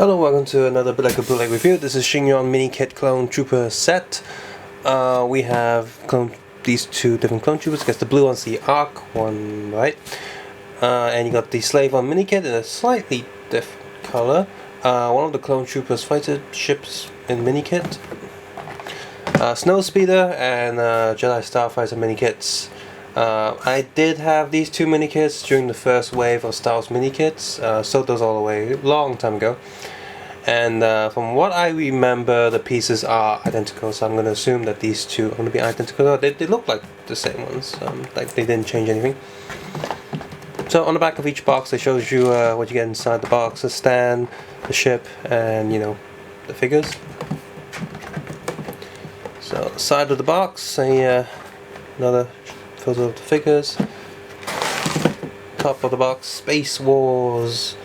Hello, welcome to another Bootleg review. This is Sheng Yuan Minikit Clone Trooper set. We have these two different clone troopers. I guess the blue one's the Arc one, right? And you got the Slave on Minikit in a slightly different color. One of the clone troopers fighter ships in Minikit. Snow Speeder and Jedi Starfighter Minikits. I did have these two minikits during the first wave of Star Wars minikits, sold those all the way a long time ago, and from what I remember the pieces are identical, so I'm going to assume that these two are going to be identical. They look like the same ones, like they didn't change anything. So on the back of each box it shows you what you get inside the box: the stand, the ship, and the figures. So side of the box, another photo of the figures. Top of the box, Space Wars,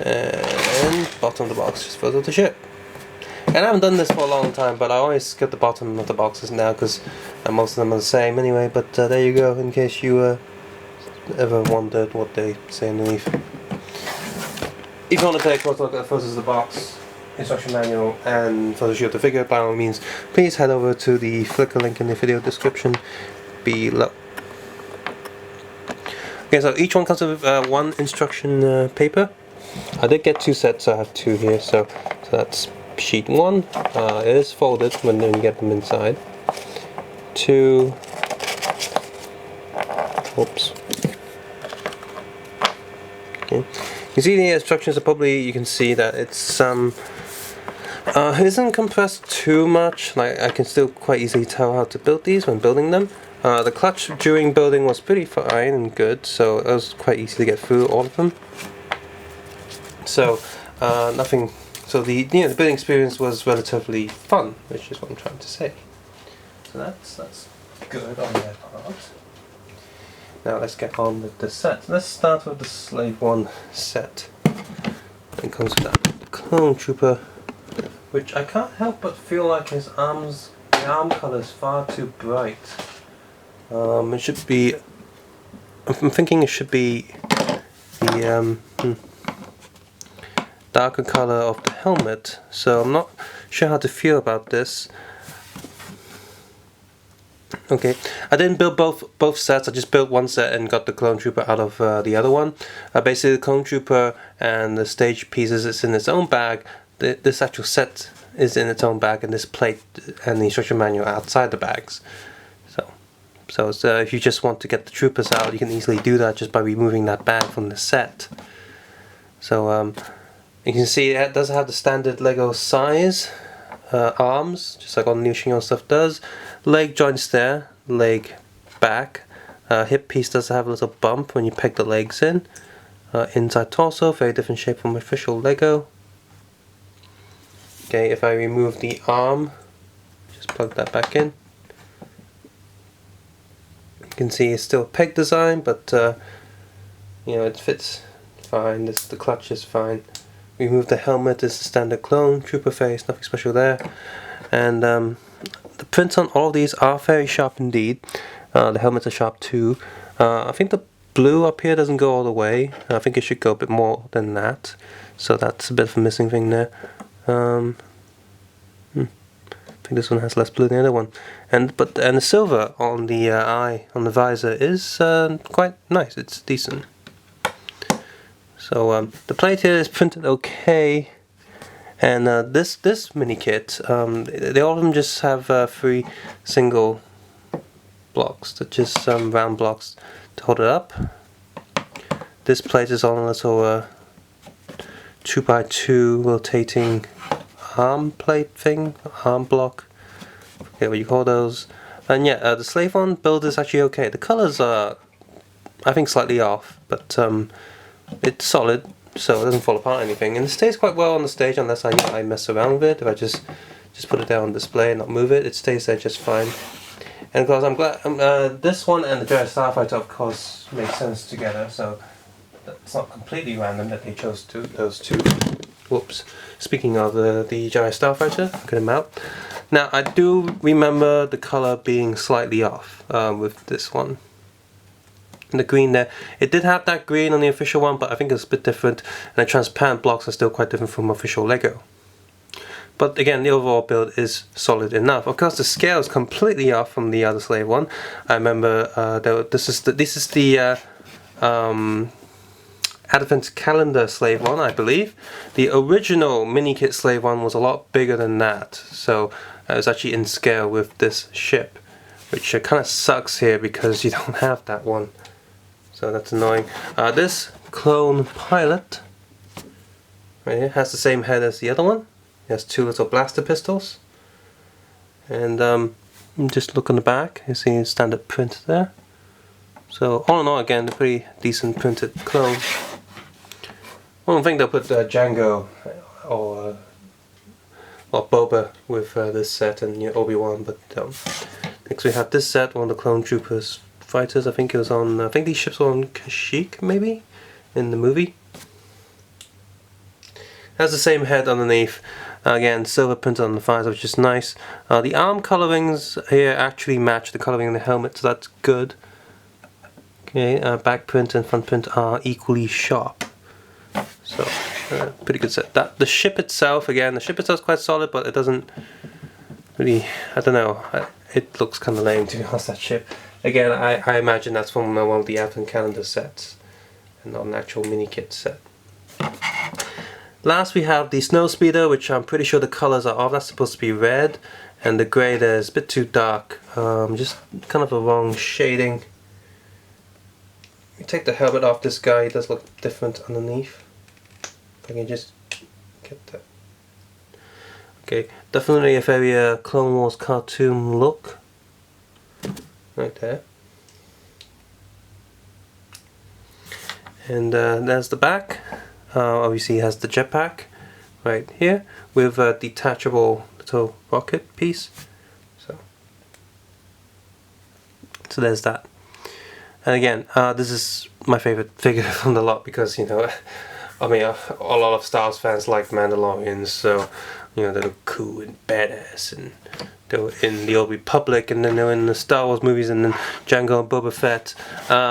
and bottom of the box, just photo of the ship. And I haven't done this for a long time, but I always get the bottom of the boxes now because most of them are the same anyway. But there you go, in case you ever wondered what they say underneath. If you want to take a close look at the photos of the box, instruction manual, and photos of the figure, by all means, please head over to the Flickr link in the video description below. Okay, so each one comes with one instruction paper. I did get two sets, so I have two here. So that's sheet one. It is folded when you get them inside. Two. Oops. Okay. You see the instructions are probably, you can see that it's it isn't compressed too much. Like, I can still quite easily tell how to build these when building them. The clutch during building was pretty fine and good, so it was quite easy to get through all of them. So nothing. So the building experience was relatively fun, which is what I'm trying to say. So that's good on that part. Now let's get on with the set. Let's start with the Slave 1 set. It comes with that Clone Trooper, which I can't help but feel like his the arm color is far too bright. It should be. I'm thinking it should be the darker color of the helmet. So I'm not sure how to feel about this. Okay, I didn't build both sets. I just built one set and got the Clone Trooper out of the other one. Basically, the Clone Trooper and the stage pieces is in its own bag. This actual set is in its own bag, and this plate and the instruction manual are outside the bags. So if you just want to get the troopers out, you can easily do that just by removing that bag from the set. So you can see it does have the standard Lego size arms, just like all the new Sheng stuff does. Leg joints there, leg back. Hip piece does have a little bump when you peg the legs in. Inside torso, very different shape from official Lego. Okay, if I remove the arm, just plug that back in. You can see it's still a peg design, but it fits fine. The clutch is fine. Remove the helmet. This is the standard Clone Trooper face, nothing special there. And the prints on all of these are very sharp indeed. The helmets are sharp too. I think the blue up here doesn't go all the way. I think it should go a bit more than that. So that's a bit of a missing thing there. I think this one has less blue than the other one, and the silver on the eye on the visor is quite nice. It's decent. So the plate here is printed okay, and this mini kit, they all of them just have 3 single blocks, that just round blocks to hold it up. This plate is on a little 2x2 rotating arm plate thing, arm block, forget what you call those. And yeah, the Slave 1 build is actually okay. The colors are, I think, slightly off, but it's solid, so it doesn't fall apart or anything, and it stays quite well on the stage unless I mess around with it. If I just put it down on display and not move it, it stays there just fine. And of course, I'm glad this one and the Jedi Starfighter, of course, make sense together, so it's not completely random that they chose those two. Whoops. Speaking of the Jedi Starfighter, get him out. Now, I do remember the color being slightly off with this one. the green there. It did have that green on the official one, but I think it's a bit different, and the transparent blocks are still quite different from official Lego. But again, the overall build is solid enough. Of course, the scale is completely off from the other Slave one. I remember this is the Advent Calendar Slave one, I believe. The original Minikit Slave one was a lot bigger than that, so it was actually in scale with this ship, which kind of sucks here because you don't have that one. So that's annoying. This clone pilot right here has the same head as the other one. It has two little blaster pistols. And just look on the back, you see standard print there. So all in all, again, a pretty decent printed clone. I don't think they'll put Django or Boba with this set and Obi-Wan, but next we have this set, one of the Clone Troopers fighters. I think it was on. I think these ships were on Kashyyyk, maybe, in the movie. Has the same head underneath. Again, silver print on the visor, which is nice. The arm colorings here actually match the coloring in the helmet, so that's good. Okay, back print and front print are equally sharp. So, pretty good set. The ship itself, again, the ship itself is quite solid, but it doesn't really, I don't know, it looks kind of lame to be honest, that ship. Again, I imagine that's from one of the Advent Calendar sets, and not an actual Minikit set. Last we have the Snowspeeder, which I'm pretty sure the colors are off. That's supposed to be red, and the grey there is a bit too dark. Just kind of a wrong shading. You take the helmet off this guy, he does look different underneath. If I can just get that. Okay, definitely a very Clone Wars cartoon look. Right there. And there's the back. Obviously it has the jetpack right here with a detachable little rocket piece. So there's that. And again, this is my favorite figure from the lot because, you know, I mean, a lot of Star Wars fans like Mandalorians, so, you know, they look cool and badass, and they were in the Old Republic, and then they were in the Star Wars movies, and then Django and Boba Fett.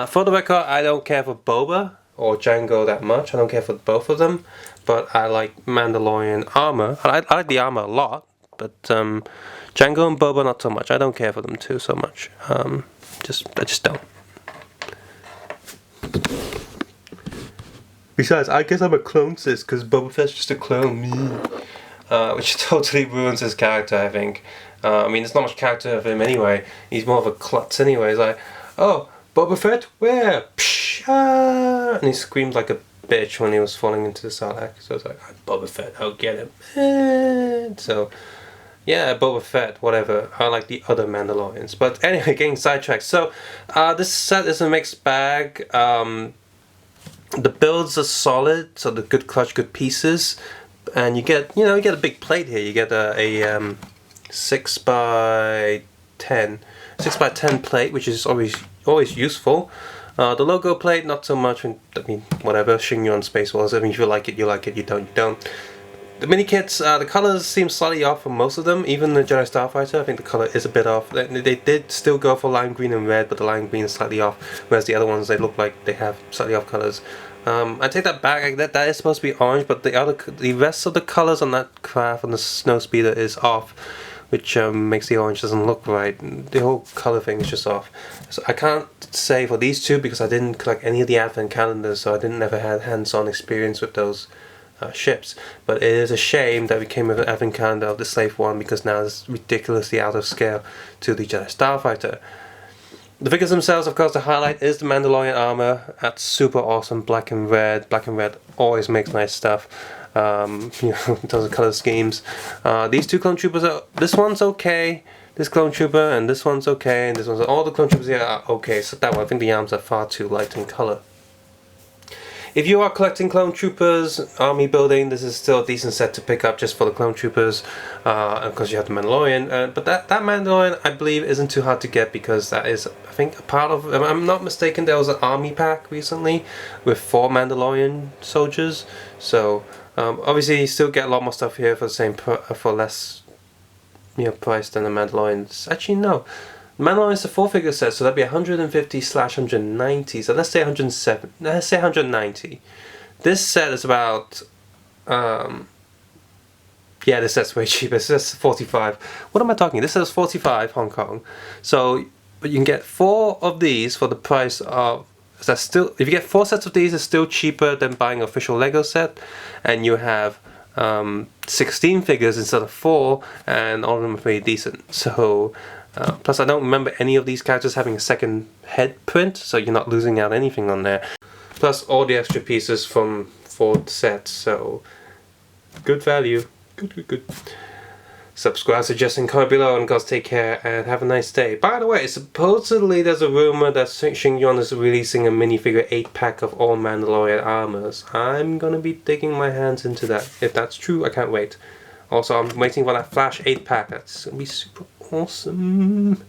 For the record, I don't care for Boba or Django that much. I don't care for both of them, but I like Mandalorian armor. I like the armor a lot, but Django and Boba not so much. I don't care for them too so much. I just don't. Besides, I guess I'm a clone sis because Boba Fett's just a clone, which totally ruins his character, I think. I mean, there's not much character of him anyway. He's more of a klutz anyway. He's like, oh, Boba Fett, where? Psh, ah! And he screamed like a bitch when he was falling into the Sarlacc. So it's like, Boba Fett, I'll get him. So, yeah, Boba Fett, whatever. I like the other Mandalorians. But anyway, getting sidetracked. So, this set is a mixed bag. The builds are solid, so the good clutch, good pieces, and you get a big plate here. You get a 6x10 plate, which is always useful. The logo plate, not so much. I mean, whatever. Sheng Yuan Space Wars. I mean, if you like it, you like it. You don't, you don't. The Minikits, the colors seem slightly off for most of them. Even the Jedi Starfighter, I think the color is a bit off. They did still go for lime green and red, but the lime green is slightly off, whereas the other ones, they look like they have slightly off colors. I take that back. That is supposed to be orange, but the rest of the colors on that craft on the Snowspeeder is off, which makes the orange doesn't look right. The whole color thing is just off. So I can't say for these two because I didn't collect any of the Advent calendars, so I didn't ever have hands-on experience with those ships. But it is a shame that we came with an Advent calendar of the Slave one because now it's ridiculously out of scale to the Jedi Starfighter. The figures themselves, of course, the highlight is the Mandalorian armor. That's super awesome, black and red. Black and red always makes nice stuff. You know, in terms of color schemes. These two clone troopers this one's okay. This clone trooper and this one's okay, and this one's all the clone troopers here are okay. So that one, I think the arms are far too light in color. If you are collecting clone troopers, army building, this is still a decent set to pick up just for the clone troopers, because you have the Mandalorian. But that Mandalorian, I believe, isn't too hard to get because that is, I think, a part of. If I'm not mistaken, there was an army pack recently with 4 Mandalorian soldiers. So obviously, you still get a lot more stuff here for the same for less, price than the Mandalorians. Actually, no. Mandalorian is a 4-figure set, so that'd be 150/190. So let's say 107. Let's say 190. This set is about. Yeah, this set's way cheaper. This set's 45. What am I talking? This set's 45 Hong Kong. So, but you can get 4 of these for the price of. That's still. If you get 4 sets of these, it's still cheaper than buying an official Lego set, and you have 16 figures instead of 4, and all of them are pretty decent. So. Plus, I don't remember any of these characters having a second head print, so you're not losing out anything on there. Plus, all the extra pieces from 4 sets, so good value. Good. Subscribe, suggest, and comment below, and guys, take care and have a nice day. By the way, supposedly there's a rumor that Sheng Yuan is releasing a minifigure 8-pack of all Mandalorian armors. I'm gonna be digging my hands into that. If that's true, I can't wait. Also, I'm waiting for that Flash 8-pack. That's gonna be super awesome.